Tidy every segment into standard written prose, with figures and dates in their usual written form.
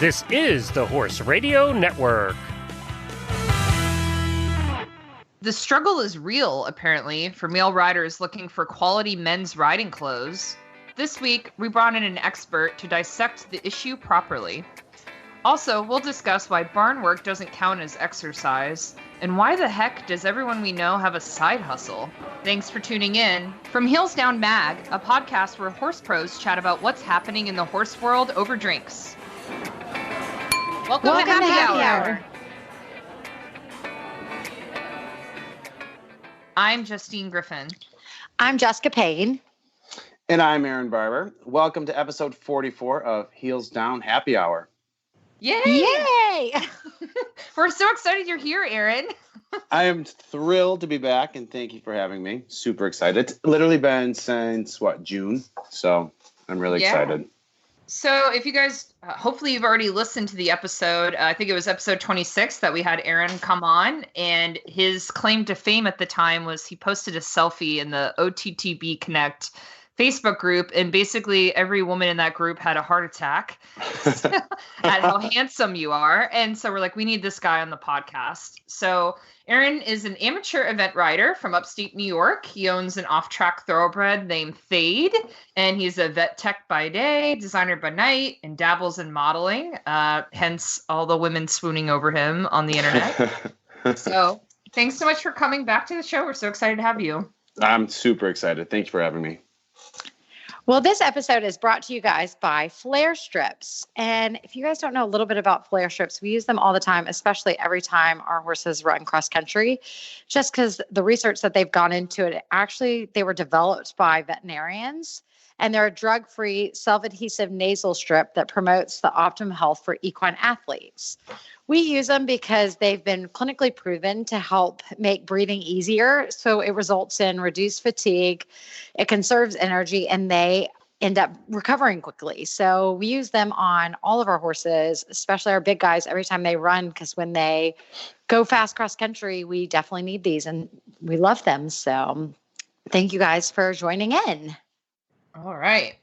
This is the Horse Radio Network. The struggle is real, apparently, for male riders looking for quality men's riding clothes. This week, we brought in an expert to dissect the issue properly. Also, we'll discuss why barn work doesn't count as exercise, and why the heck does everyone we know have a side hustle? Thanks for tuning in. From Heels Down Mag, a podcast where horse pros chat about what's happening in the horse world over drinks. Welcome to Happy Hour. I'm Justine Griffin. I'm Jessica Payne. And I'm Aaron Barber. Welcome to episode 44 of Heels Down Happy Hour. Yay! Yay! We're so excited you're here, Aaron. I am thrilled to be back, and thank you for having me. Super excited. It's literally been since, June? So I'm really excited. So if you guys, hopefully you've already listened to the episode. I think it was episode 26 that we had Aaron come on. And his claim to fame at the time was he posted a selfie in the OTTB Connect Facebook group, and basically every woman in that group had a heart attack at how handsome you are. And so we're like, we need this guy on the podcast. So Aaron is an amateur event rider from upstate New York. He owns an off-track thoroughbred named Fade, and he's a vet tech by day, designer by night, and dabbles in modeling. Hence all the women swooning over him on the internet. So thanks so much for coming back to the show. We're so excited to have you. I'm super excited. Thank you for having me. Well, this episode is brought to you guys by flare strips. And if you guys don't know a little bit about flare strips, we use them all the time, especially every time our horses run cross country, just because the research that they've gone into it, actually, they were developed by veterinarians. And they're a drug-free, self-adhesive nasal strip that promotes the optimum health for equine athletes. We use them because they've been clinically proven to help make breathing easier. So it results in reduced fatigue, it conserves energy, and they end up recovering quickly. So we use them on all of our horses, especially our big guys, every time they run, because when they go fast cross country, we definitely need these and we love them. So thank you guys for joining in. All right.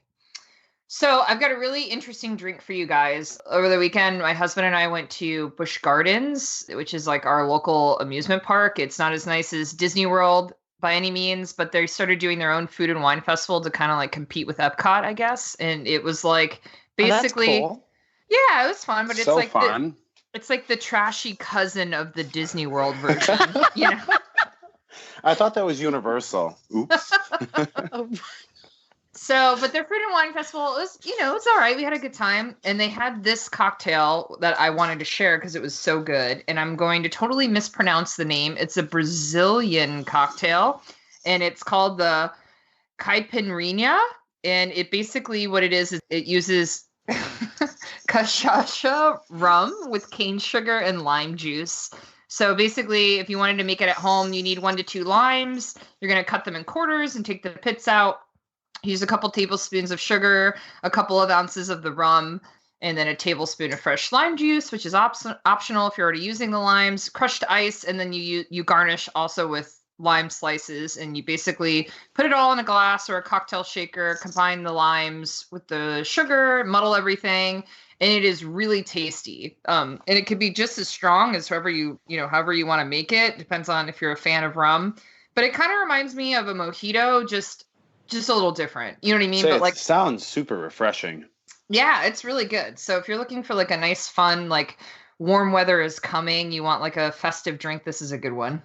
So I've got a really interesting drink for you guys. Over the weekend, my husband and I went to Busch Gardens, which is like our local amusement park. It's not as nice as Disney World by any means, but they started doing their own food and wine festival to kind of like compete with Epcot, I guess. And it was like basically, cool. Yeah, it was fun, but it's so like fun. It's like the trashy cousin of the Disney World version, you know. I thought that was Universal. Oops. So, but their food and wine festival was, it's all right. We had a good time. And they had this cocktail that I wanted to share because it was so good. And I'm going to totally mispronounce the name. It's a Brazilian cocktail. And it's called the caipirinha. And it basically, what it is it uses cachaça rum with cane sugar and lime juice. So basically, if you wanted to make it at home, you need 1 to 2 limes. You're going to cut them in quarters and take the pits out. Use a couple tablespoons of sugar, a couple of ounces of the rum, and then a tablespoon of fresh lime juice, which is optional if you're already using the limes, crushed ice, and then you garnish also with lime slices. And you basically put it all in a glass or a cocktail shaker, combine the limes with the sugar, muddle everything, and it is really tasty. And it could be just as strong as however you want to make it. Depends on if you're a fan of rum. But it kind of reminds me of a mojito, just a little different. You know what I mean? So but like, sounds super refreshing. Yeah, it's really good. So if you're looking for like a nice, fun, like warm weather is coming, you want like a festive drink, this is a good one.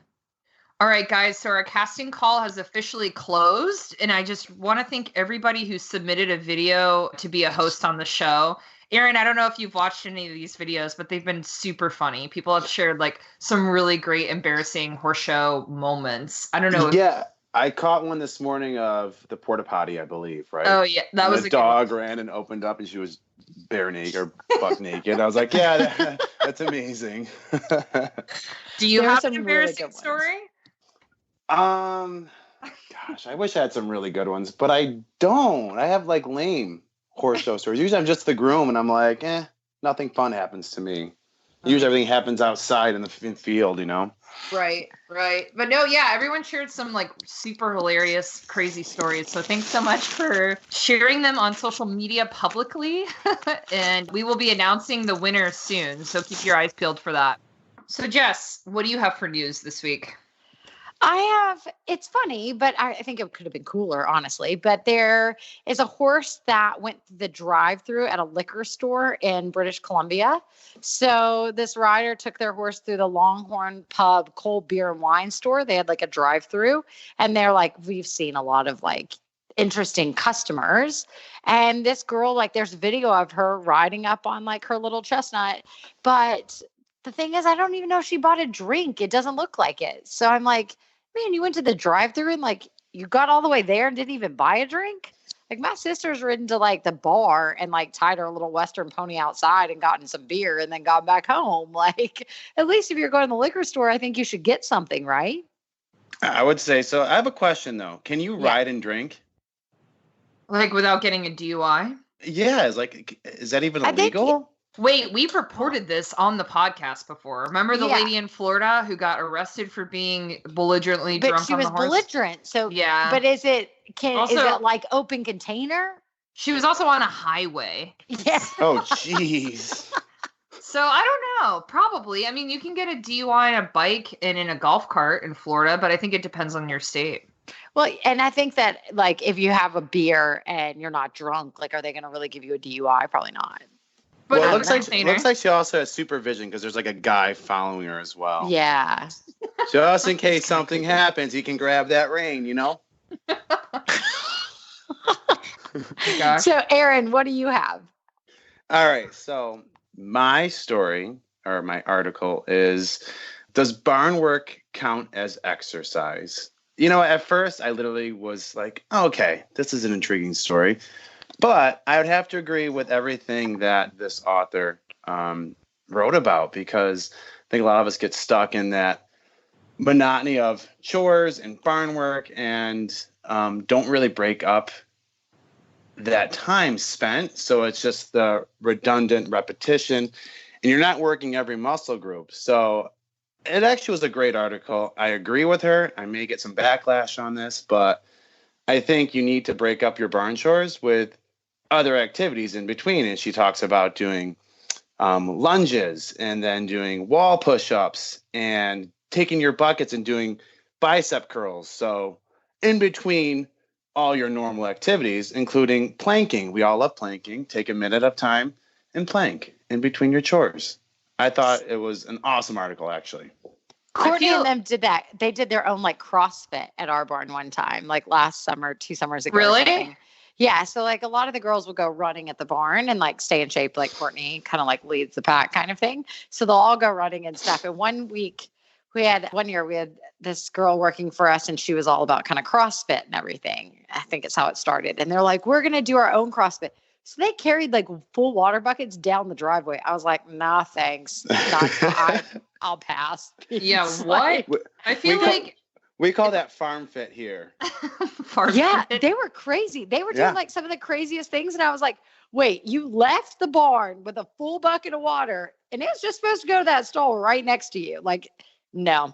All right, guys. So our casting call has officially closed. And I just want to thank everybody who submitted a video to be a host on the show. Aaron, I don't know if you've watched any of these videos, but they've been super funny. People have shared like some really great, embarrassing horse show moments. I don't know. Yeah. I caught one this morning of the porta potty, I believe, right? Oh, yeah. That was a dog ran and opened up and she was bare naked or buck naked. I was like, yeah, that's amazing. Do you have an embarrassing story? Gosh, I wish I had some really good ones, but I don't. I have like lame horse show stories. Usually I'm just the groom and I'm like, nothing fun happens to me. Usually everything happens outside in the field, Right. But no, yeah, everyone shared some like super hilarious, crazy stories. So thanks so much for sharing them on social media publicly. And we will be announcing the winner soon. So keep your eyes peeled for that. So Jess, what do you have for news this week? It's funny, but I think it could have been cooler, honestly. But there is a horse that went the drive-through at a liquor store in British Columbia. So this rider took their horse through the Longhorn Pub cold beer and wine store. They had like a drive-through, and they're like, we've seen a lot of like interesting customers. And this girl, like, there's video of her riding up on like her little chestnut, but the thing is, I don't even know if she bought a drink. It doesn't look like it. So I'm like, man, you went to the drive-thru and like you got all the way there and didn't even buy a drink? Like my sister's ridden to like the bar and like tied her little Western pony outside and gotten some beer and then got back home. Like at least if you're going to the liquor store, I think you should get something, right? I would say so. I have a question though. Can you ride and drink? Like without getting a DUI? Yeah, is that even illegal? Wait, we've reported this on the podcast before. Remember the lady in Florida who got arrested for being belligerently drunk on the horse? But she was belligerent. So yeah. But is it like open container? She was also on a highway. Yeah. Oh, jeez. So I don't know. Probably. I mean, you can get a DUI on a bike and in a golf cart in Florida, but I think it depends on your state. Well, and I think that like if you have a beer and you're not drunk, like are they going to really give you a DUI? Probably not. But well, it looks like she also has supervision because there's like a guy following her as well. Yeah. Just in case something happens, he can grab that rein, So, Aaron, what do you have? All right. So my story or my article is, does barn work count as exercise? At first I literally was like, okay, this is an intriguing story. But I would have to agree with everything that this author wrote about, because I think a lot of us get stuck in that monotony of chores and barn work and don't really break up that time spent. So it's just the redundant repetition and you're not working every muscle group. So it actually was a great article. I agree with her. I may get some backlash on this, but I think you need to break up your barn chores with other activities in between. And she talks about doing lunges and then doing wall push-ups and taking your buckets and doing bicep curls. So in between all your normal activities, including planking. We all love planking. Take a minute of time and plank in between your chores. I thought it was an awesome article, actually. Courtney and them did that. They did their own like CrossFit at our barn one time, like last summer, 2 summers ago. Really? Yeah. So like a lot of the girls will go running at the barn and like stay in shape, like Courtney kind of like leads the pack kind of thing. So they'll all go running and stuff. And one year we had this girl working for us and she was all about kind of CrossFit and everything. I think it's how it started. And they're like, we're going to do our own CrossFit. So they carried like full water buckets down the driveway. I was like, nah, thanks. I'll pass. Yeah, what? I feel like we call that farm fit here. They were crazy. They were doing like some of the craziest things. And I was like, wait, you left the barn with a full bucket of water and it was just supposed to go to that stall right next to you. Like, no.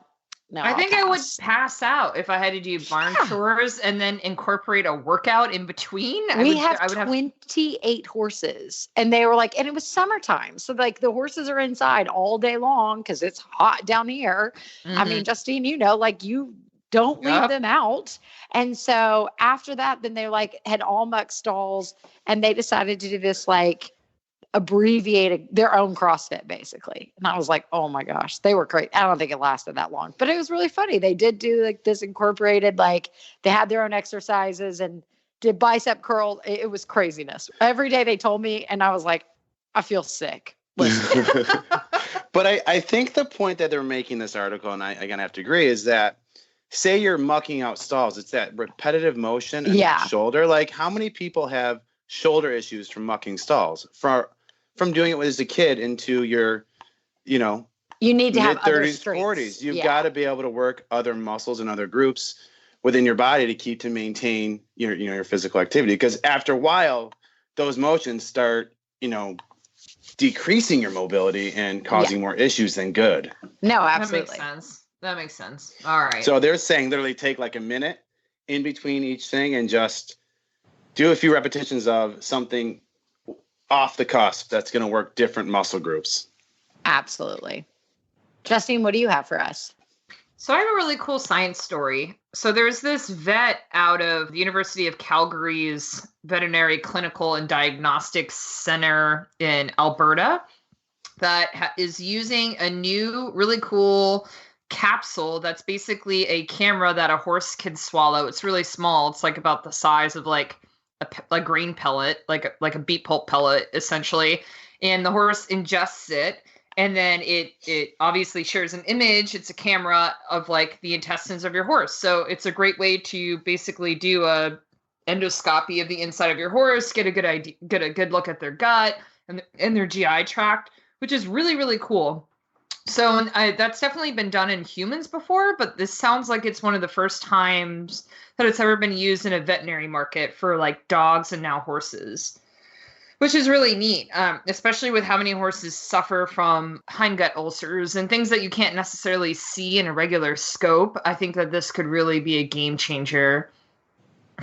I think I would pass out if I had to do barn chores and then incorporate a workout in between. We have 28 horses and they were like, and it was summertime. So like the horses are inside all day long because it's hot down here. Mm-hmm. I mean, Justine, like you don't leave them out. And so after that, then they like had all muck stalls and they decided to do this like abbreviated their own CrossFit basically. And I was like, oh my gosh, they were great. I don't think it lasted that long, but it was really funny. They did do like this incorporated, like they had their own exercises and did bicep curls. It was craziness. Every day they told me and I was like, I feel sick. But I think the point that they're making this article, and I have to agree, is that say you're mucking out stalls, it's that repetitive motion and shoulder. Like how many people have shoulder issues from mucking stalls from doing it as a kid into your, you need to have mid-30s, 40s. You've got to be able to work other muscles and other groups within your body to maintain your physical activity. Because after a while, those motions start, decreasing your mobility and causing more issues than good. No, absolutely. That makes sense. All right. So they're saying literally take like a minute in between each thing and just do a few repetitions of something off the cusp that's going to work different muscle groups. Absolutely. Justine, what do you have for us? So I have a really cool science story. So there's this vet out of the University of Calgary's Veterinary Clinical and Diagnostics Center in Alberta that is using a new really cool capsule that's basically a camera that a horse can swallow. It's really small. It's like about the size of like a grain pellet, like a beet pulp pellet, essentially. And the horse ingests it. And then it obviously shares an image. It's a camera of like the intestines of your horse. So it's a great way to basically do a endoscopy of the inside of your horse, get a good idea, get a good look at their gut and their GI tract, which is really, really cool. So that's definitely been done in humans before, but this sounds like it's one of the first times that it's ever been used in a veterinary market for like dogs and now horses. Which is really neat, especially with how many horses suffer from hindgut ulcers and things that you can't necessarily see in a regular scope. I think that this could really be a game changer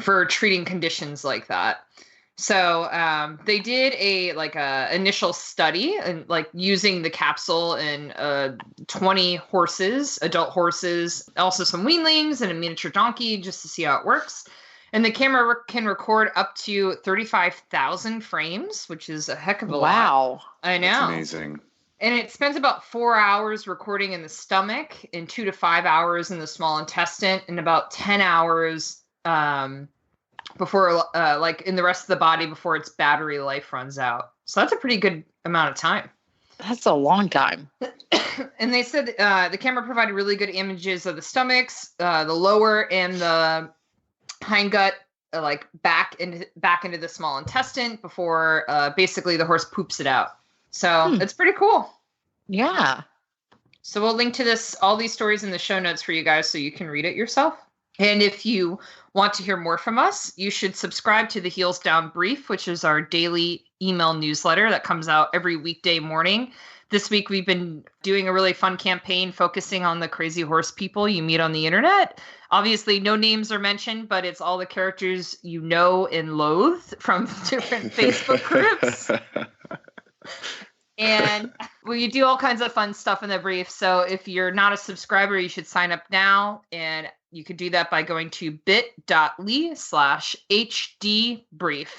for treating conditions like that. So they did a initial study and like using the capsule in 20 horses, adult horses, also some weanlings and a miniature donkey just to see how it works. And the camera can record up to 35,000 frames, which is a heck of a lot. Wow. I know. That's amazing. And it spends about 4 hours recording in the stomach and 2 to 5 hours in the small intestine and about 10 hours before like in the rest of the body before its battery life runs out. So that's a pretty good amount of time. That's a long time. And they said the camera provided really good images of the stomachs, the lower and the hindgut, like back into the small intestine before basically the horse poops it out. So it's pretty cool. Yeah. So we'll link to all these stories in the show notes for you guys so you can read it yourself. And if you want to hear more from us, you should subscribe to the Heels Down Brief, which is our daily email newsletter that comes out every weekday morning. This week, we've been doing a really fun campaign focusing on the crazy horse people you meet on the internet. Obviously, no names are mentioned, but it's all the characters you know and loathe from different Facebook groups. And we do all kinds of fun stuff in the brief. So if you're not a subscriber, you should sign up now. And you could do that by going to bit.ly/hdbrief.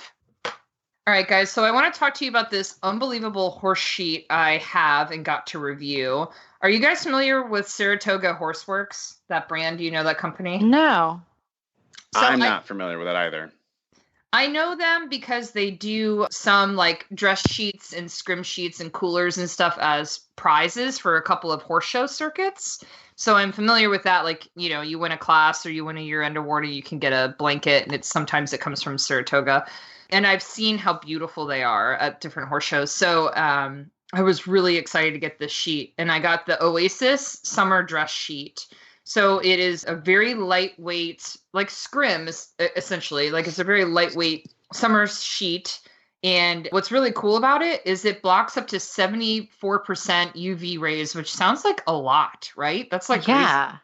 All right, guys. So I want to talk to you about this unbelievable horse sheet I have and got to review. Are you guys familiar with Saratoga Horseworks, that brand? Do you know that company? No. So I'm not familiar with it either. I know them because they do some like dress sheets and scrim sheets and coolers and stuff as prizes for a couple of horse show circuits. So I'm familiar with that. Like, you know, you win a class or you win a year-end award and you can get a blanket, and sometimes it comes from Saratoga. And I've seen how beautiful they are at different horse shows. So I was really excited to get this sheet. And I got the Oasis Summer Dress Sheet. So it is a very lightweight, like scrim, essentially. Like it's a very lightweight summer sheet. And what's really cool about it is it blocks up to 74% UV rays, which sounds like a lot, right? That's like yeah.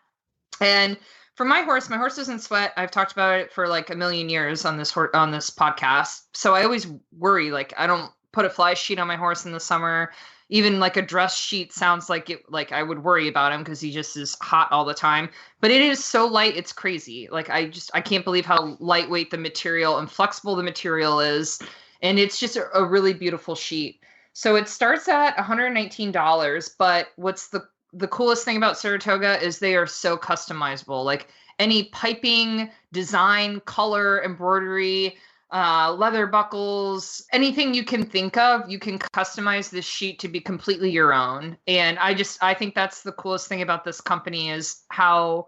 Crazy. And for my horse doesn't sweat. I've talked about it for like a million years on this podcast. So I always worry, like I don't put a fly sheet on my horse in the summer. Even like a dress sheet sounds like it, like I would worry about him because he just is hot all the time. But it is so light, it's crazy. Like I can't believe how lightweight the material and flexible the material is. And it's just a really beautiful sheet. So it starts at $119, but what's the coolest thing about Saratoga is they are so customizable. Like any piping, design, color, embroidery, leather buckles, anything you can think of, you can customize this sheet to be completely your own. And I think that's the coolest thing about this company is how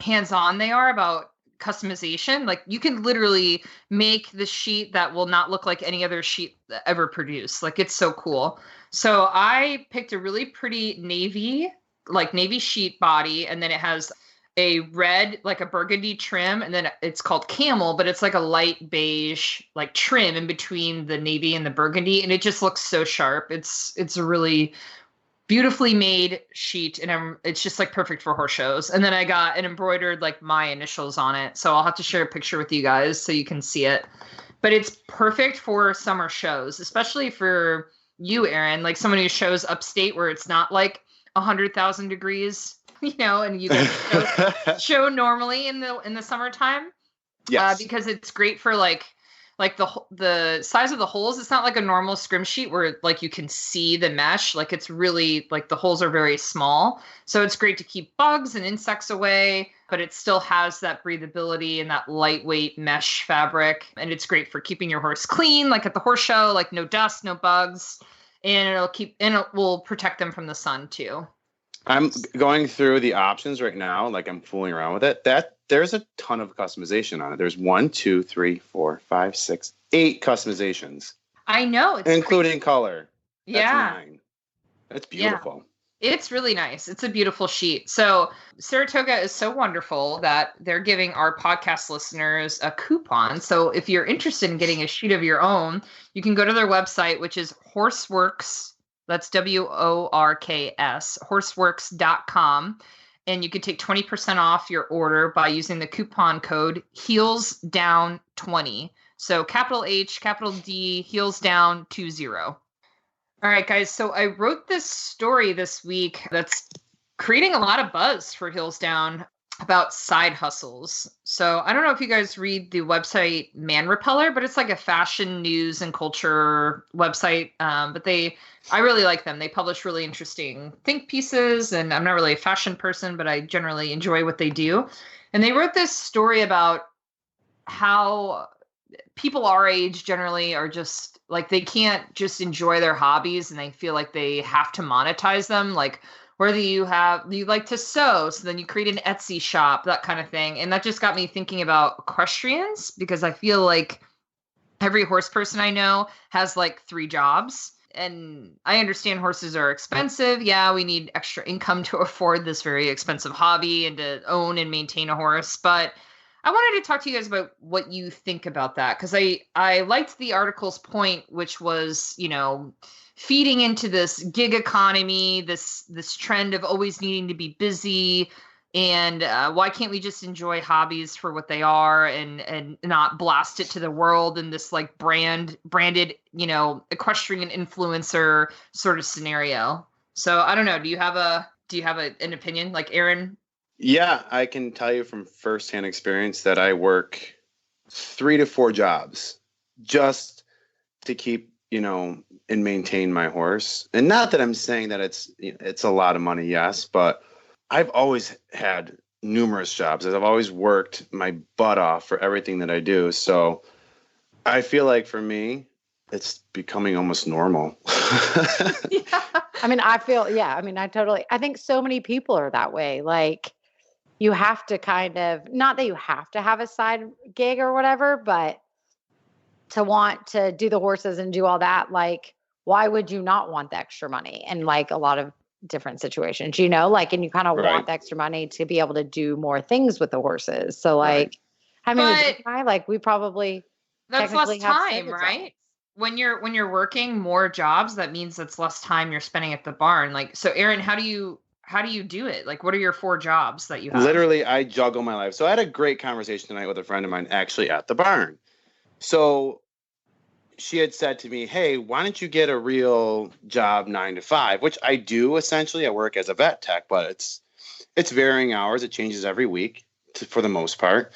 hands-on they are about customization. Like you can literally make the sheet that will not look like any other sheet ever produced. Like it's so cool. So I picked a really pretty navy sheet body, and then it has a red, like a burgundy trim, and then it's called camel, but it's like a light beige, like trim in between the navy and the burgundy, and it just looks so sharp. It's a really beautifully made sheet, and it's just like perfect for horse shows. And then I got an embroidered like my initials on it, so I'll have to share a picture with you guys so you can see it. But it's perfect for summer shows, especially for you, Aaron, like someone who shows upstate where it's not like 100,000 degrees, and you can show normally in the summertime. Yes. Because it's great for like the size of the holes. It's not like a normal scrim sheet where like you can see the mesh. Like it's really like the holes are very small. So it's great to keep bugs and insects away, but it still has that breathability and that lightweight mesh fabric. And it's great for keeping your horse clean, like at the horse show, like no dust, no bugs, and it will protect them from the sun too. I'm going through the options right now, like I'm fooling around with it. There's a ton of customization on it. There's 1, 2, 3, 4, 5, 6, 8 customizations. I know, it's including crazy. Color. That's yeah, 9. That's beautiful. Yeah. It's really nice. It's a beautiful sheet. So Saratoga is so wonderful that they're giving our podcast listeners a coupon. So if you're interested in getting a sheet of your own, you can go to their website, which is Horseworks. That's WORKS, horseworks.com. And you can take 20% off your order by using the coupon code HeelsDown20. So capital H, capital D, HeelsDown20. All right, guys. So I wrote this story this week that's creating a lot of buzz for Heels Down about side hustles. So I don't know if you guys read the website Man Repeller, but it's like a fashion news and culture website. But I really like them. They publish really interesting think pieces, and I'm not really a fashion person, but I generally enjoy what they do. And they wrote this story about how people our age generally are just like, they can't just enjoy their hobbies and they feel like they have to monetize them. Like whether you like to sew, so then you create an Etsy shop, that kind of thing. And that just got me thinking about equestrians, because I feel like every horse person I know has like 3 jobs. And I understand horses are expensive. Yeah, we need extra income to afford this very expensive hobby and to own and maintain a horse. But I wanted to talk to you guys about what you think about that, because I liked the article's point, which was, feeding into this gig economy, this trend of always needing to be busy, and why can't we just enjoy hobbies for what they are and not blast it to the world in this like branded, equestrian influencer sort of scenario. So I don't know. Do you have an opinion, like Aaron? Yeah, I can tell you from firsthand experience that I work 3 to 4 jobs just to keep, and maintain my horse. And not that I'm saying that it's a lot of money, yes, but I've always had numerous jobs. I've always worked my butt off for everything that I do. So I feel like for me, it's becoming almost normal. Yeah. I think so many people are that way. Like, you have to kind of, not that you have to have a side gig or whatever, but to want to do the horses and do all that, like, why would you not want the extra money in like a lot of different situations, and you kind of want the extra money to be able to do more things with the horses. So like, we probably, that's less time, right? When you're working more jobs, that means that's less time you're spending at the barn. Like, so Aaron, how do you do it? Like, what are your 4 jobs that you have? Literally, I juggle my life. So I had a great conversation tonight with a friend of mine actually at the barn. So she had said to me, hey, why don't you get a real job 9 to 5, which I do essentially. I work as a vet tech, but it's varying hours. It changes every week for the most part.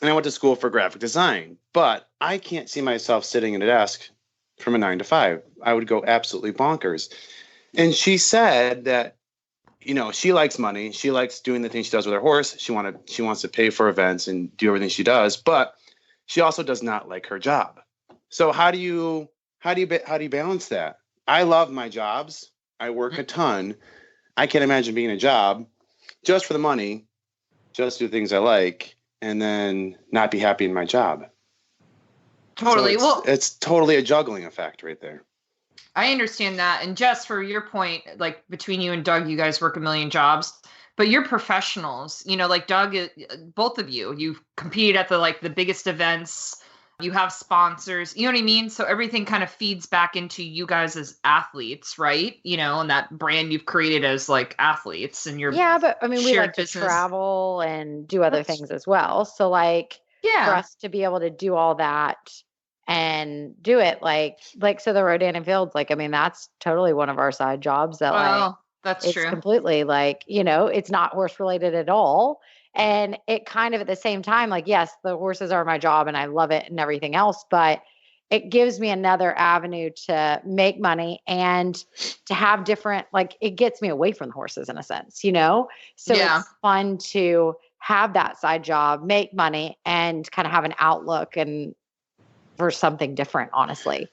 And I went to school for graphic design, but I can't see myself sitting at a desk from a 9 to 5. I would go absolutely bonkers. And she said that, she likes money. She likes doing the things she does with her horse. She wants to pay for events and do everything she does, but she also does not like her job. So how do you balance that? I love my jobs. I work a ton. I can't imagine being in a job just for the money, just do things I like, and then not be happy in my job. Totally. So it's totally a juggling effect right there. I understand that. And Jess, for your point, like between you and Doug, you guys work a million jobs. but you're professionals, like Doug, both of you've competed at the biggest events, you have sponsors, you know what I mean? So everything kind of feeds back into you guys as athletes, right? And that brand you've created as like athletes and your but I mean, we like to business. travel and do other things as well. So like, for us to be able to do all that and do it so the Rodan and Fields, like, I mean, that's totally one of our side jobs that that's it's true. Completely it's not horse related at all. And it kind of at the same time, like, yes, the horses are my job and I love it and everything else, but it gives me another avenue to make money and to have different, it gets me away from the horses in a sense, So it's fun to have that side job, make money, and kind of have an outlook and for something different, honestly.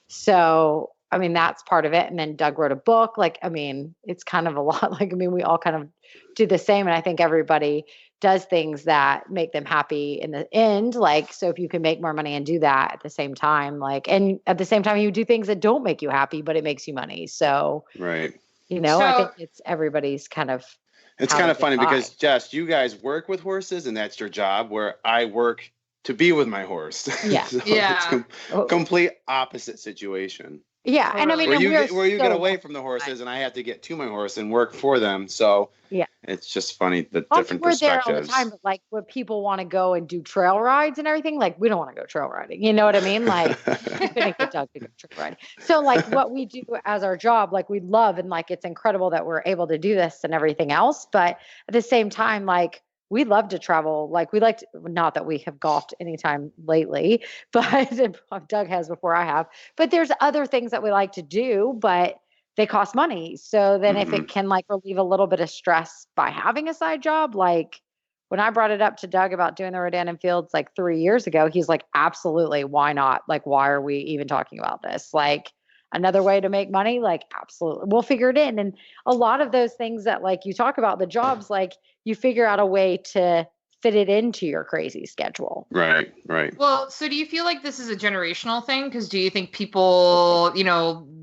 So, I mean, that's part of it. And then Doug wrote a book. I mean, it's kind of a lot. We all kind of do the same. And I think everybody does things that make them happy in the end. So if you can make more money and do that at the same time, and at the same time, you do things that don't make you happy, but it makes you money. So, right. I think it's everybody's kind of. It's kind of funny because, Jess, you guys work with horses and that's your job, where I work to be with my horse. Yeah. So it's complete opposite situation. Yeah. And I mean, where you get away from the horses and I have to get to my horse and work for them. So it's just funny, the different perspectives. We're there all the time, but when people want to go and do trail rides and everything, we don't want to go trail riding. You know what I mean? You couldn't get Doug to go trail riding. So what we do as our job, we love, and it's incredible that we're able to do this and everything else. But at the same time, we love to travel. We like to, not that we have golfed anytime lately, but Doug has before I have, but there's other things that we like to do, but they cost money. So then if it can relieve a little bit of stress by having a side job, when I brought it up to Doug about doing the Rodan and Fields 3 years ago, he's like, absolutely. Why not? Why are we even talking about this? Another way to make money? Absolutely. We'll figure it in. And a lot of those things that you talk about, the jobs, you figure out a way to fit it into your crazy schedule. Right. Well, so do you feel like this is a generational thing? Because do you think people,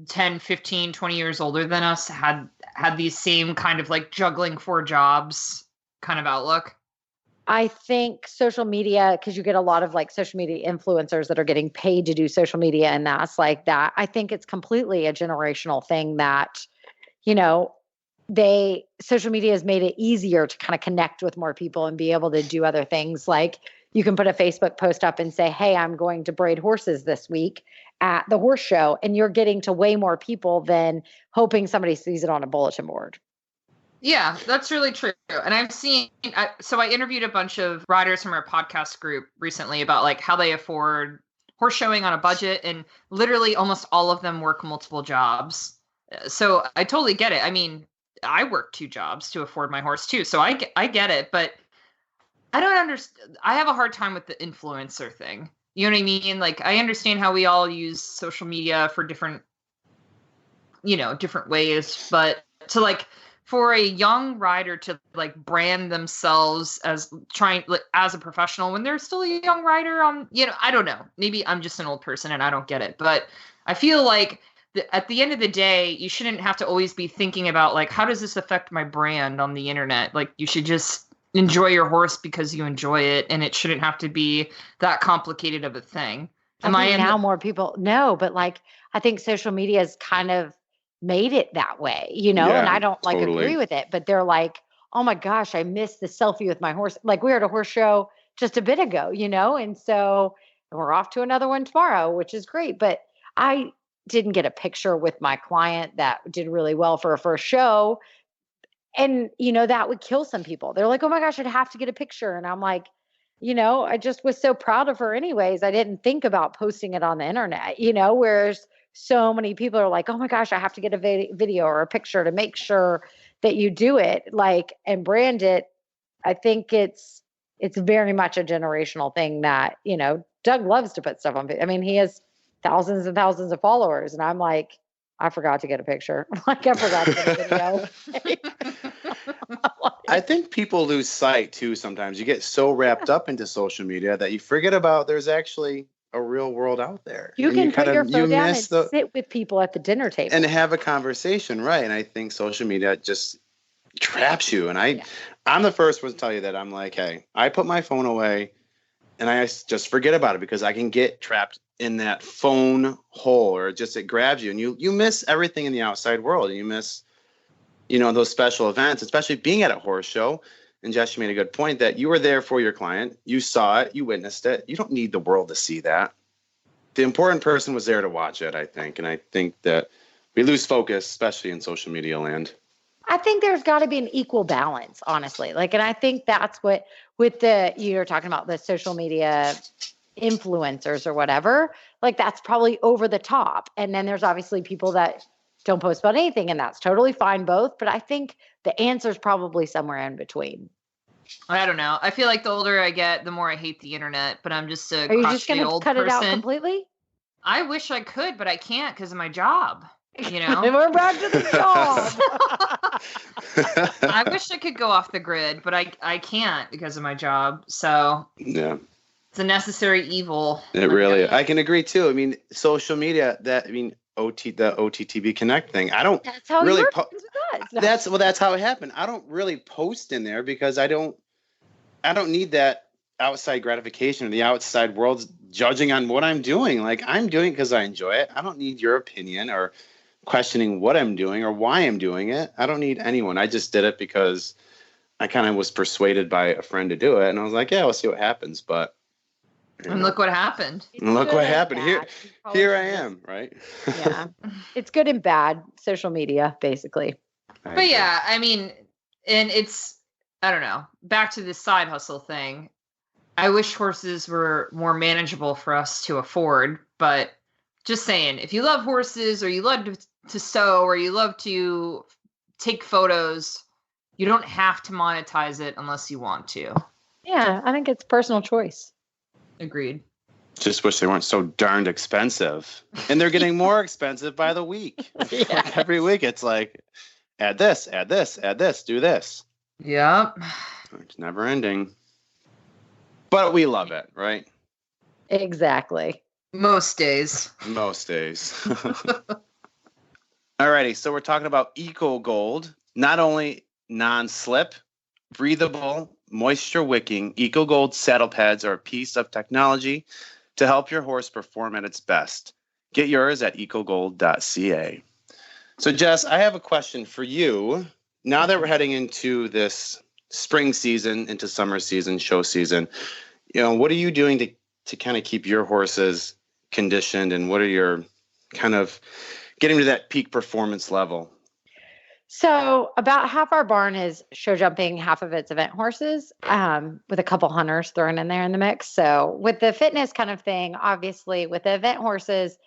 10, 15, 20 years older than us had these same kind of juggling 4 jobs kind of outlook? I think social media, because you get a lot of social media influencers that are getting paid to do social media, and that's that. I think it's completely a generational thing that, social media has made it easier to kind of connect with more people and be able to do other things. You can put a Facebook post up and say, hey, I'm going to braid horses this week at the horse show. And you're getting to way more people than hoping somebody sees it on a bulletin board. Yeah, that's really true. And I've seen, so I interviewed a bunch of riders from our podcast group recently about how they afford horse showing on a budget. And literally almost all of them work multiple jobs. So I totally get it. I mean, I work 2 jobs to afford my horse too. So I get it, but I don't understand. I have a hard time with the influencer thing. You know what I mean? I understand how we all use social media for different ways, but to for a young rider to brand themselves as as a professional when they're still a young rider I don't know. Maybe I'm just an old person and I don't get it, but I feel at the end of the day, you shouldn't have to always be thinking about how does this affect my brand on the internet? You should just enjoy your horse because you enjoy it, and it shouldn't have to be that complicated of a thing. Now more people know, but I think social media has kind of made it that way, and I don't totally agree with it, but they're oh my gosh, I missed the selfie with my horse. We were at a horse show just a bit ago, and so we're off to another one tomorrow, which is great. But I didn't get a picture with my client that did really well for a first show. And, that would kill some people. They're like, oh my gosh, I'd have to get a picture. And I'm like, I just was so proud of her anyways. I didn't think about posting it on the internet, whereas so many people are like, oh my gosh, I have to get a video or a picture to make sure that you do it and brand it. I think it's very much a generational thing that, Doug loves to put stuff on. I mean, he has thousands and thousands of followers. And I'm like, I forgot to get a picture. I forgot to get a video. I think people lose sight too sometimes. You get so wrapped up into social media that you forget about there's actually a real world out there. You can put your phone down and sit with people at the dinner table. And have a conversation, right? And I think social media just traps you. And I'm the first one to tell you that. I'm like, hey, I put my phone away and I just forget about it because I can get trapped in that phone hole, or just it grabs you and you miss everything in the outside world. You miss, those special events, especially being at a horse show. And Jess, you made a good point that you were there for your client. You saw it, you witnessed it. You don't need the world to see that. The important person was there to watch it, I think. And I think that we lose focus, especially in social media land. I think there's got to be an equal balance, honestly. And I think that's what, you're talking about the social media influencers or whatever, that's probably over the top. And then there's obviously people that don't post about anything, and that's totally fine both. But I think the answer is probably somewhere in between. I don't know. I feel like the older I get, the more I hate the internet, but I'm just a Are you just going to cut person. It out completely? I wish I could, but I can't because of my job. We're back to the job. I wish I could go off the grid, but I can't because of my job. So yeah, it's a necessary evil. It really, I can agree too. I mean, social media, the OTTB Connect thing. I don't that's how really that's how it happened. I don't really post in there because I don't need that outside gratification or the outside world's judging on what I'm doing. I'm doing it because I enjoy it. I don't need your opinion or questioning what I'm doing or why I'm doing it. I don't need anyone. I just did it because I kind of was persuaded by a friend to do it. And I was like, yeah, we'll see what happens. But and look what happened. Look what happened. Here I am, right? Yeah. It's good and bad, social media, basically. But yeah, I mean, and it's, I don't know, back to this side hustle thing. I wish horses were more manageable for us to afford, but just saying, if you love horses or you love to sew or you love to take photos, you don't have to monetize it unless you want to. Yeah, I think it's personal choice. Agreed. Just wish they weren't so darned expensive. And they're getting more expensive by the week. Yeah. Every week it's add this, do this. Yep. It's never ending. But we love it, right? Exactly. Most days. Alrighty, so we're talking about Eco Gold. Not only non-slip, breathable, moisture wicking, Eco Gold saddle pads are a piece of technology to help your horse perform at its best. Get yours at ecogold.ca. So Jess, I have a question for you. Now that we're heading into this spring season, into summer season, show season, what are you doing to kind of keep your horses conditioned, and what are your kind of getting to that peak performance level? So about half our barn is show jumping, half of it's event horses, with a couple hunters thrown in there in the mix. So with the fitness kind of thing, obviously with the event horses,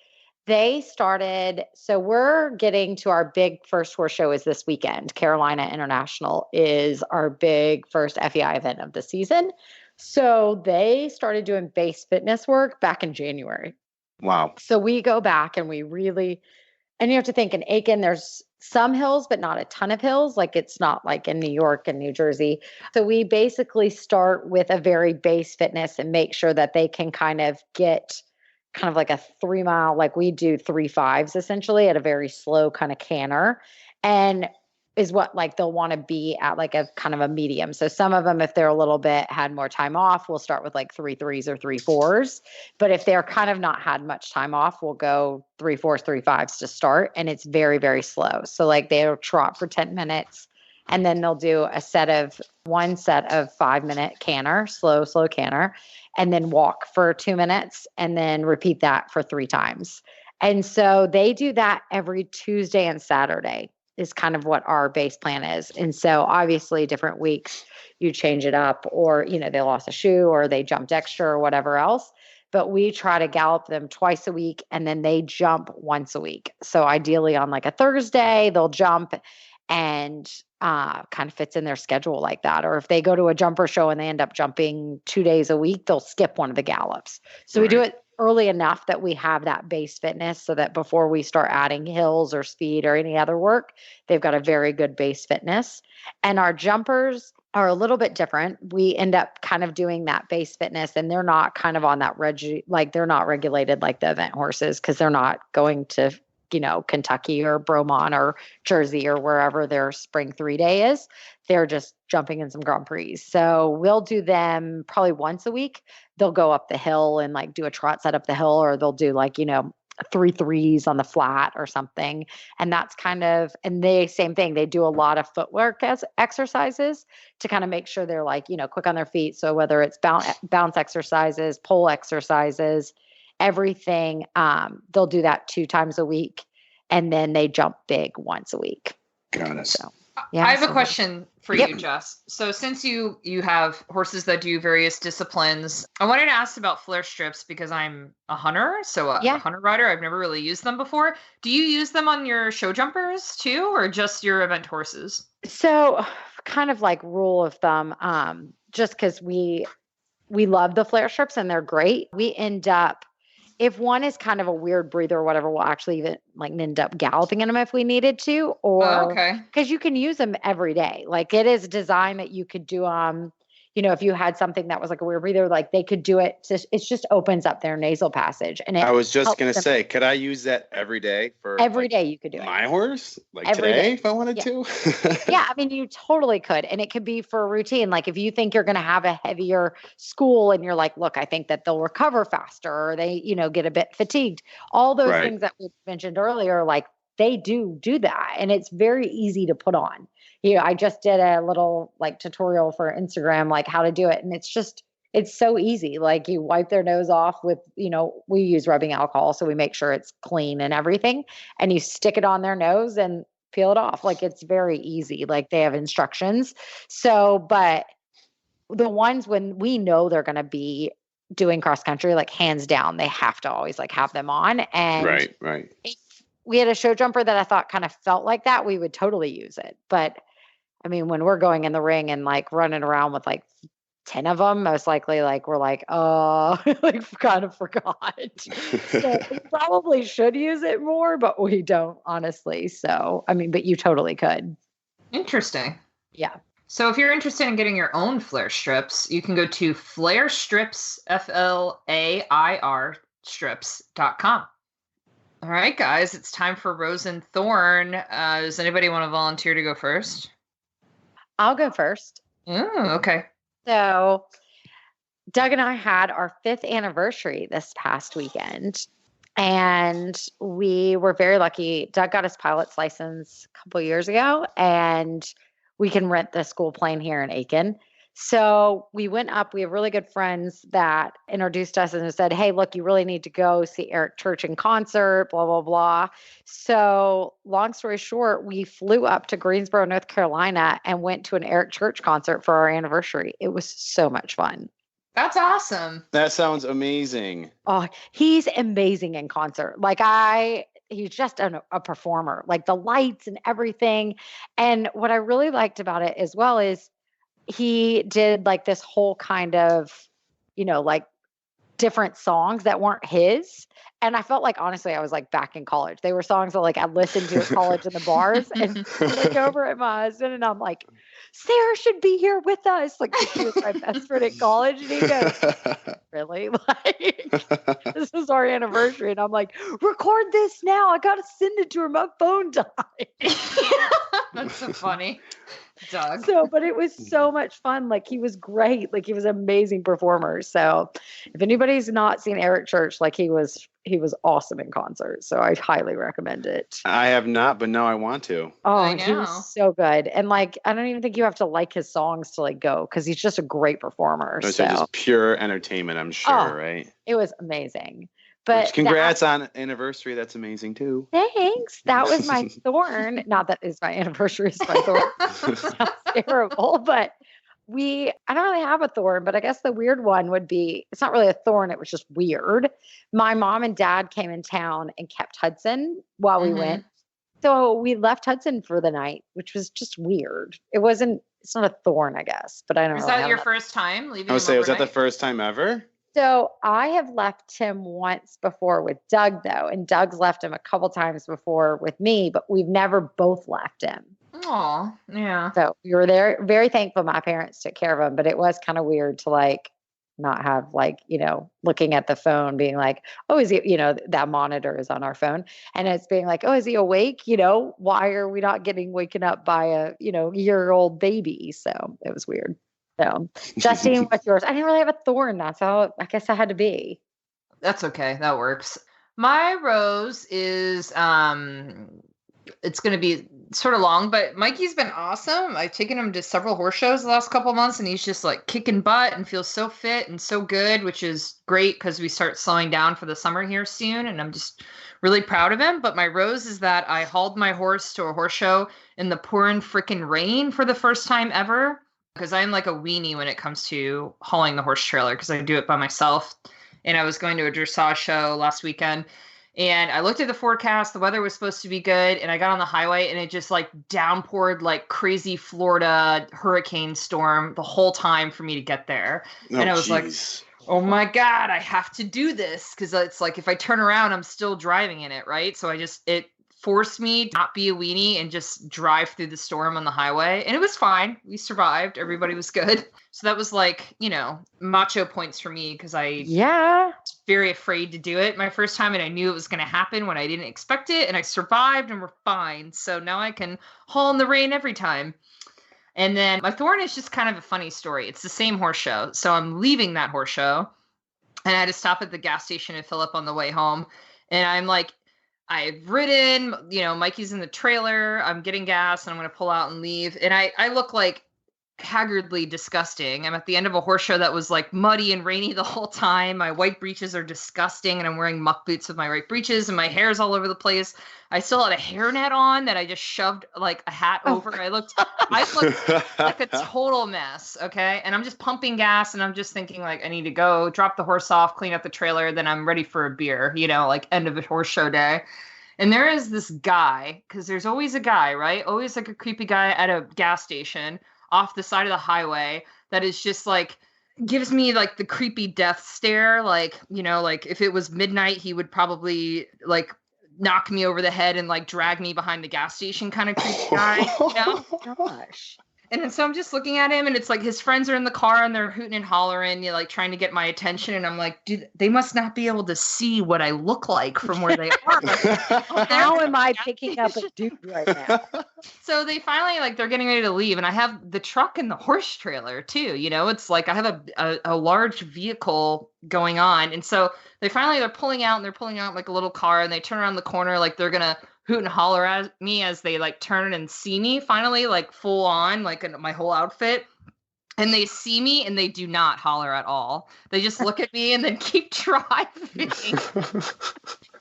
they started, so we're getting to our big first horse show is this weekend. Carolina International is our big first FEI event of the season. So they started doing base fitness work back in January. Wow. So we go back and we really, and you have to think in Aiken, there's some hills, but not a ton of hills. It's not like in New York and New Jersey. So we basically start with a very base fitness and make sure that they can kind of get kind of like a 3 mile, we do 3.5s essentially at a very slow kind of canter, and is what they'll want to be at a kind of a medium. So some of them, if they're a little bit had more time off, we'll start with 3.3s or 3.4s. But if they're kind of not had much time off, we'll go 3.4s, 3.5s to start. And it's very, very slow. So they'll trot for 10 minutes and then they'll do one set of 5-minute canter, slow canter, and then walk for 2 minutes and then repeat that for 3 times. And so they do that every Tuesday and Saturday is kind of what our base plan is. And so obviously different weeks you change it up, or, they lost a shoe or they jumped extra or whatever else. But we try to gallop them twice a week and then they jump once a week. So ideally on a Thursday, they'll jump and kind of fits in their schedule like that. Or if they go to a jumper show and they end up jumping 2 days a week, they'll skip one of the gallops. So we do it early enough that we have that base fitness so that before we start adding hills or speed or any other work, they've got a very good base fitness. And our jumpers are a little bit different. We end up kind of doing that base fitness, and they're not kind of on that they're not regulated like the event horses because they're not going to Kentucky or Bromont or Jersey or wherever their spring 3-day is. They're just jumping in some Grand Prix. So we'll do them probably once a week. They'll go up the hill and like do a trot set up the hill, or they'll do like, 3 threes on the flat or something. And that's and same thing. They do a lot of footwork as exercises to kind of make sure they're like, quick on their feet. So whether it's bounce exercises, pole exercises, everything, they'll do that 2 times a week. And then they jump big once a week. Got it. So, I have a question for you, Jess. So since you have horses that do various disciplines, I wanted to ask about flare strips because I'm a hunter, so a hunter rider. I've never really used them before. Do you use them on your show jumpers too, or just your event horses? So kind of like rule of thumb, just because we love the flare strips and they're great. We end up, if one is kind of a weird breather or whatever, we'll actually even like end up galloping in them if we needed to, or because you can use them every day. Like it is designed that you could do, if you had something that was like a weird breather, like they could do it. It just opens up their nasal passage. And I was just going to say, could I use that every day for every day you could do it. My horse? Like every today day. If I wanted to? Yeah. I mean, you totally could. And it could be for a routine. Like if you think you're going to have a heavier school and you're like, look, I think that they'll recover faster or they, get a bit fatigued. All those things that we mentioned earlier, like they do that. And it's very easy to put on. I just did a little like tutorial for Instagram, like how to do it. And it's so easy. Like you wipe their nose off with, we use rubbing alcohol. So we make sure it's clean and everything. And you stick it on their nose and peel it off. Like it's very easy. Like they have instructions. So, but the ones when we know they're going to be doing cross country, like hands down, they have to always like have them on. And right. If we had a show jumper that I thought kind of felt like that, we would totally use it. But I mean, when we're going in the ring and like running around with like 10 of them, most likely like we're like, oh, like kind of forgot. So we probably should use it more, but we don't, honestly. So, I mean, but you totally could. Interesting. Yeah. So if you're interested in getting your own flare strips, you can go to flare strips, FLAIR strips.com. All right, guys, it's time for Rose and Thorn. Does anybody want to volunteer to go first? I'll go first. Okay. So Doug and I had our 5th anniversary this past weekend, and we were very lucky. Doug got his pilot's license a couple years ago, and we can rent the school plane here in Aiken. So we went up. We have really good friends that introduced us and said, hey, look, you really need to go see Eric Church in concert, blah, blah, blah. So long story short, we flew up to Greensboro, North Carolina and went to an Eric Church concert for our anniversary. It was so much fun. That's awesome. That sounds amazing. Oh, he's amazing in concert. Like he's just a performer, like the lights and everything. And what I really liked about it as well is he did like this whole kind of, like different songs that weren't his. And I felt like, honestly, I was like back in college. They were songs that like I listened to at college in the bars, and I look over at my husband and I'm like, Sarah should be here with us. Like she was my best friend at college. And he goes, really? Like, this is our anniversary. And I'm like, record this now. I got to send it to her. My phone died. That's so funny. Doug. So, but it was so much fun. Like he was great. Like he was an amazing performer. So if anybody's not seen Eric Church, like he was awesome in concert. So I highly recommend it. I have not, but now I want to. Oh, he was so good. And like, I don't even think you have to like his songs to like go, because he's just a great performer. So just pure entertainment, I'm sure, right? It was amazing. But congrats on anniversary. That's amazing too. Thanks. That was my thorn. Not that it's my anniversary, it's my thorn. Sounds terrible. But I don't really have a thorn, but I guess the weird one would be, it's not really a thorn, it was just weird. My mom and dad came in town and kept Hudson while we went. So we left Hudson for the night, which was just weird. It's not a thorn, I guess, but I don't know. Was that your first time leaving? I would say, was that the first time ever? So I have left him once before with Doug, though, and Doug's left him a couple times before with me, but we've never both left him. Oh, yeah. So we were there, very thankful my parents took care of him, but it was kind of weird to like not have like, looking at the phone being like, oh, is he, that monitor is on our phone. And it's being like, oh, is he awake? Why are we not getting waken up by a, year-old baby? So it was weird. So Justine, what's yours? I didn't really have a thorn. That's how I guess I had to be. That's okay. That works. My rose is it's going to be sort of long, but Mikey's been awesome. I've taken him to several horse shows the last couple of months, and he's just like kicking butt and feels so fit and so good, which is great because we start slowing down for the summer here soon, and I'm just really proud of him. But my rose is that I hauled my horse to a horse show in the pouring freaking rain for the first time ever, because I'm like a weenie when it comes to hauling the horse trailer because I do it by myself. And I was going to a dressage show last weekend, and I looked at the forecast. The weather was supposed to be good, and I got on the highway, and it just like downpoured like crazy Florida hurricane storm the whole time for me to get there. And I was like, oh my God, I have to do this, because it's like if I turn around, I'm still driving in it, right? So it forced me to not be a weenie and just drive through the storm on the highway. And it was fine. We survived. Everybody was good. So that was like, macho points for me, because I was very afraid to do it my first time, and I knew it was going to happen when I didn't expect it, and I survived and we're fine. So now I can haul in the rain every time. And then my thorn is just kind of a funny story. It's the same horse show. So I'm leaving that horse show, and I had to stop at the gas station and fill up on the way home. And I'm like, I've ridden, Mikey's in the trailer, I'm getting gas, and I'm going to pull out and leave. And I look like haggardly disgusting. I'm at the end of a horse show that was like muddy and rainy the whole time. My white breeches are disgusting, and I'm wearing muck boots with my white breeches, and my hair's all over the place. I still had a hairnet on that I just shoved like a hat over. I looked like a total mess. Okay. And I'm just pumping gas, and I'm just thinking like, I need to go drop the horse off, clean up the trailer. Then I'm ready for a beer, like end of a horse show day. And there is this guy, because there's always a guy, right? Always like a creepy guy at a gas station off the side of the highway that is just like, gives me like the creepy death stare. Like, like if it was midnight, he would probably like knock me over the head and like drag me behind the gas station kind of creepy guy. Gosh. And so I'm just looking at him, and it's like his friends are in the car and they're hooting and hollering, like trying to get my attention. And I'm like, dude, they must not be able to see what I look like from where they are. How am I picking up a dude right now? So they finally, like, they're getting ready to leave, and I have the truck and the horse trailer too. It's like I have a large vehicle going on. And so they're pulling out, and they're pulling out like a little car, and they turn around the corner like they're gonna hoot and holler at me as they like turn and see me finally, like full on, like in my whole outfit. And they see me, and they do not holler at all. They just look at me and then keep driving.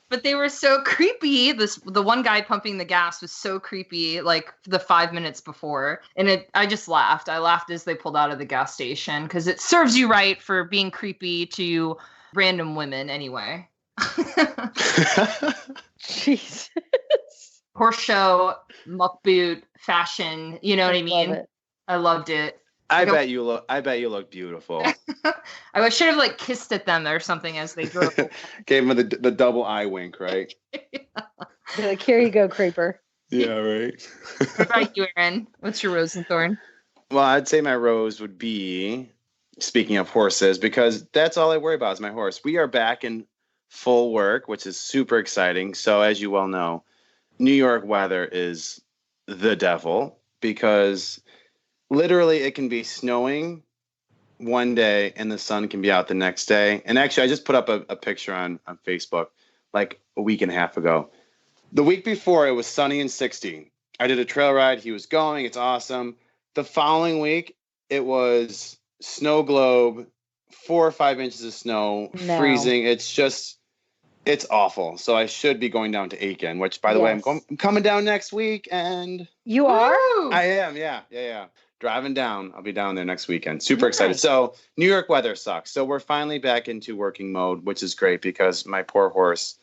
But they were so creepy. The one guy pumping the gas was so creepy, like the 5 minutes before. And I just laughed. I laughed as they pulled out of the gas station, because it serves you right for being creepy to random women anyway. Jesus. Horse show, muck boot, fashion. You know what I mean? I loved it. I bet you look beautiful. I should have like kissed at them or something as they drove. Gave them the double eye wink, right? Yeah. Like, here you go, creeper. Yeah, right. What about you, Aaron? What's your rose and thorn? Well, I'd say my rose would be, speaking of horses, because that's all I worry about is my horse. We are back in full work, which is super exciting. So as you well know, New York weather is the devil, because literally it can be snowing one day and the sun can be out the next day. And actually, I just put up a picture on Facebook like a week and a half ago. The week before, it was sunny and 60. I did a trail ride. He was going. It's awesome. The following week, it was snow globe, 4 or 5 inches of snow, freezing. It's awful. So I should be going down to Aiken, which, by the way, I'm coming down next week. And you are? I am. Yeah. Driving down. I'll be down there next weekend. Super excited. So New York weather sucks. So we're finally back into working mode, which is great because my poor horse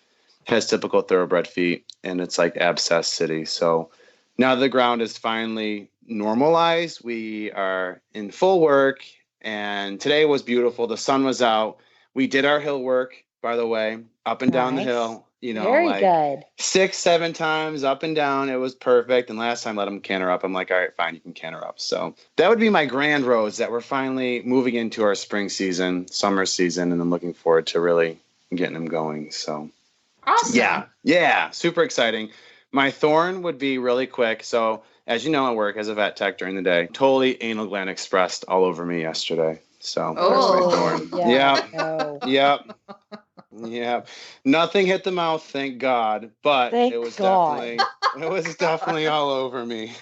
has typical thoroughbred feet, and it's like abscess city. So now the ground is finally normalized. We are in full work, and today was beautiful. The sun was out. We did our hill work by the way, up and down the Nice. hill. You know, Very like good. 6-7 times up and down. It was perfect. And last time, let him canter up. I'm like, all right, fine, you can canter up. So that would be my grand roads that we're finally moving into our spring season, summer season, and I'm looking forward to really getting them going. So Awesome. yeah, super exciting. My thorn would be really quick. So as you know, I work as a vet tech during the day. Totally anal gland expressed all over me yesterday. So there's my thorn. Yeah. Yep. Nothing hit the mouth, thank God. But Thank it was God. definitely all over me.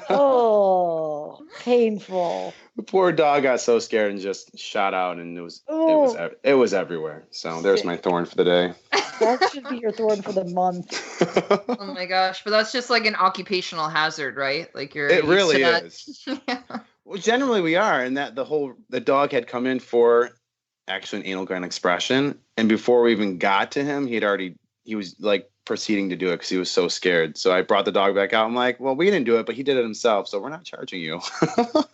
Oh, painful. The poor dog got so scared and just shot out, and it was everywhere. So there's my thorn for the day. That should be your thorn for the month. Oh my gosh, but that's just like an occupational hazard, right? Like you're It used really to that. is. Well, generally we are, and that the dog had come in for actually an anal gland expression, and before we even got to him, he was like proceeding to do it because he was so scared. So I brought the dog back out. I'm like, well, we didn't do it, but he did it himself, so we're not charging you.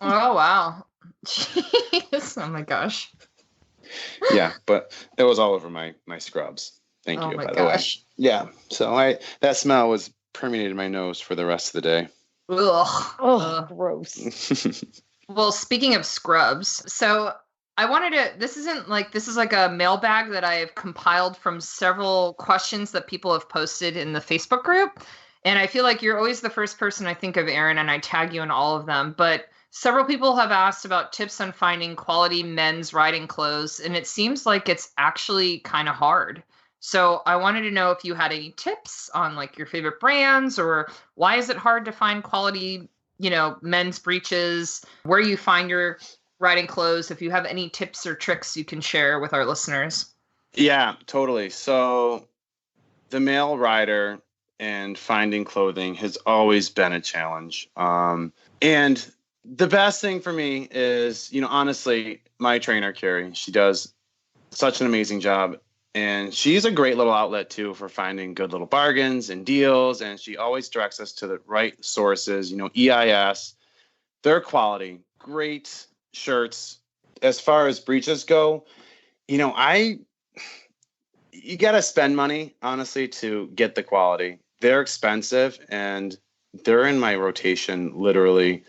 Oh wow. Jeez. Oh my gosh. Yeah, but it was all over my scrubs. Thank Oh you, my by the way. gosh. Yeah, so that smell was permeated my nose for the rest of the day. Ugh. Oh, gross. Well, speaking of scrubs, so I wanted to, this is like a mailbag that I have compiled from several questions that people have posted in the Facebook group. And I feel like you're always the first person I think of, Aaron, and I tag you in all of them. But several people have asked about tips on finding quality men's riding clothes, and it seems like it's actually kind of hard. So I wanted to know if you had any tips on like your favorite brands, or why is it hard to find quality, men's breeches, where you find your riding clothes, if you have any tips or tricks you can share with our listeners. Yeah, totally. So the male rider and finding clothing has always been a challenge. And the best thing for me is, honestly, my trainer, Carrie, she does such an amazing job. And she's a great little outlet, too, for finding good little bargains and deals. And she always directs us to the right sources, EIS, their quality, great shirts. As far as breeches go, you got to spend money, honestly, to get the quality. They're expensive, and they're in my rotation literally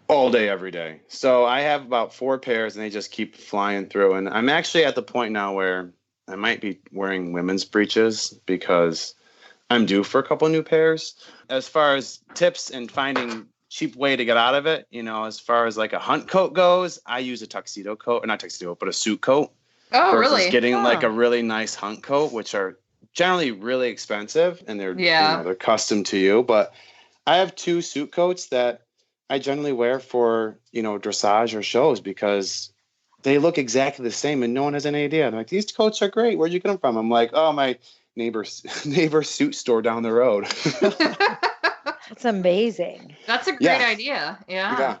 all day, every day. So I have about 4 pairs, and they just keep flying through. And I'm actually at the point now where I might be wearing women's breeches because I'm due for a couple new pairs. As far as tips and finding cheap way to get out of it, as far as like a hunt coat goes, I use a tuxedo coat, or not tuxedo, but a suit coat. Oh, versus really? getting like a really nice hunt coat, which are generally really expensive, and they're they're custom to you. But I have 2 suit coats that I generally wear for dressage or shows because they look exactly the same, and no one has any idea. They're like, these coats are great. Where'd you get them from? I'm like, oh, my neighbor's suit store down the road. That's amazing. That's a great idea. Yeah.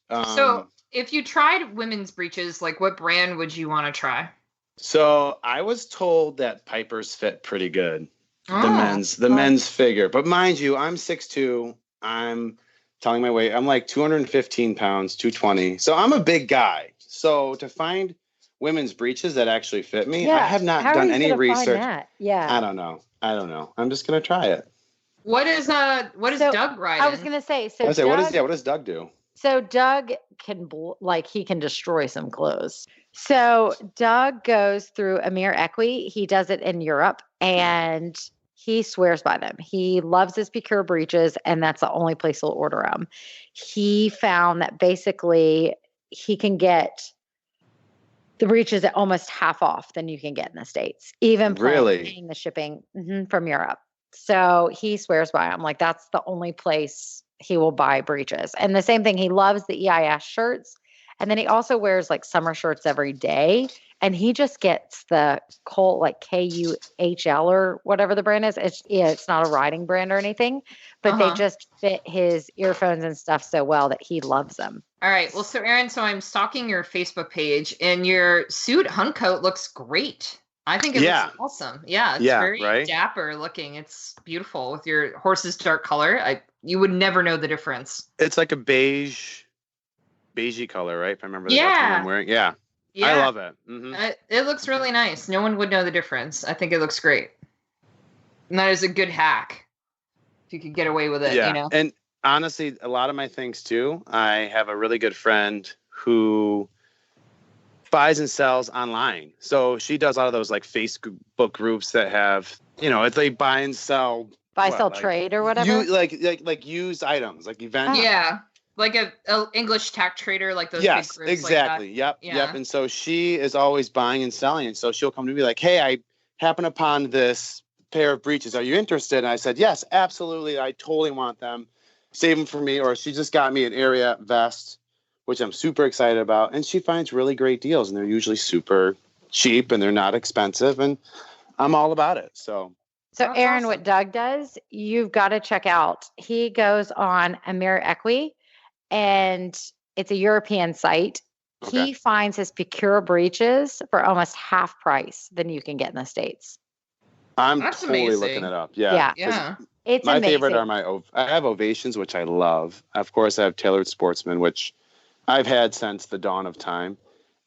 So if you tried women's breeches, like what brand would you want to try? So I was told that Piper's fit pretty good. The men's figure. But mind you, I'm 6'2". I'm telling my weight. I'm like 215 pounds, 220. So I'm a big guy. So to find women's breeches that actually fit me, I have not done any research. Yeah. I don't know. I'm just going to try it. What is Doug riding? I was going to say, what does Doug do? So Doug he can destroy some clothes. So Doug goes through Amir Equi. He does it in Europe, and he swears by them. He loves his Picure breeches, and that's the only place he'll order them. He found that basically he can get the breeches at almost half off than you can get in the States, even paying the shipping from Europe. So he swears by them. Like that's the only place he will buy breeches. And the same thing, he loves the EIS shirts. And then he also wears like summer shirts every day. And he just gets the Colt, like KUHL or whatever the brand is. It's not a riding brand or anything, but they just fit his earphones and stuff so well that he loves them. All right. Well, so Aaron, I'm stalking your Facebook page, and your suit hunt coat looks great. I think it looks awesome. Yeah, it's very dapper looking. It's beautiful with your horse's dark color. You would never know the difference. It's like a beigey color, right? If I remember that's what I'm wearing. Yeah. Yeah. I love it. It looks really nice. No one would know the difference. I think it looks great. And that is a good hack. If you could get away with it, Yeah. you know. And honestly, a lot of my things too, I have a really good friend who buys and sells online. So she does a lot of those like Facebook groups that have, it's like buy and sell. Trade or whatever. You like used items, like event. Yeah. Like a English tack trader, like those Yes, big groups. exactly. Like that. Yep. And so she is always buying and selling. And so she'll come to me like, hey, I happen upon this pair of breeches. Are you interested? And I said, yes, absolutely. I totally want them. Save them for me. Or she just got me an area vest, which I'm super excited about. And she finds really great deals. And they're usually super cheap and they're not expensive. And I'm all about it. So Aaron, awesome. What Doug does, you've got to check out. He goes on Amir Equi, and it's a European site. Okay. He finds his Picura breeches for almost half price than you can get in the States. That's totally amazing. Looking it up. Yeah. It's my amazing. favorite are I have Ovations, which I love. Of course, I have Tailored Sportsman, which I've had since the dawn of time.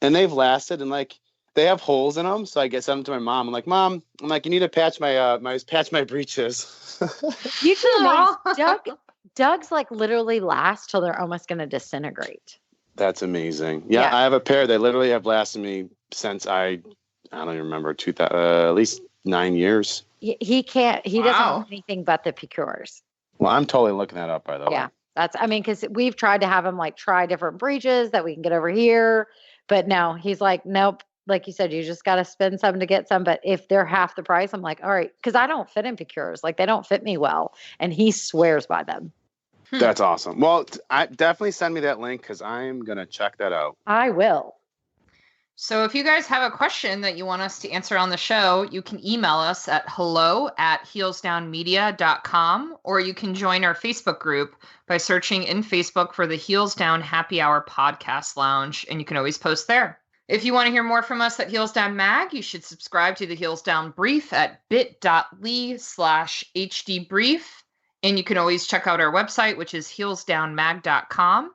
And they've lasted, and like they have holes in them. So I get them to my mom. I'm like, Mom, you need to patch my breeches. You can amazing. Doug's like literally last till they're almost going to disintegrate. That's amazing. Yeah, I have a pair that literally have lasted me since I don't even remember, at least 9 years. He can't, he doesn't want anything but the Picuras. Well, I'm totally looking that up, by the way. Yeah, because we've tried to have him like try different breeches that we can get over here. But no, he's like, nope. Like you said, you just got to spend some to get some. But if they're half the price, I'm like, all right, because I don't fit in Picuras. Like they don't fit me well. And he swears by them. That's awesome. Well, I definitely send me that link because I'm going to check that out. I will. So if you guys have a question that you want us to answer on the show, you can email us at hello@heelsdownmedia.com, or you can join our Facebook group by searching in Facebook for the Heels Down Happy Hour Podcast Lounge, and you can always post there. If you want to hear more from us at Heels Down Mag, you should subscribe to the Heels Down Brief at bit.ly/hdbrief. And you can always check out our website, which is heelsdownmag.com.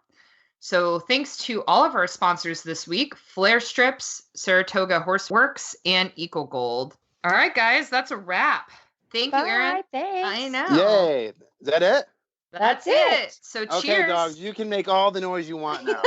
So thanks to all of our sponsors this week, Flare Strips, Saratoga Horseworks, and Eco Gold. All right, guys, that's a wrap. Thank you, Erin. Thanks. I know. Yay. Is that it? That's it. So cheers. Okay, dogs, you can make all the noise you want now.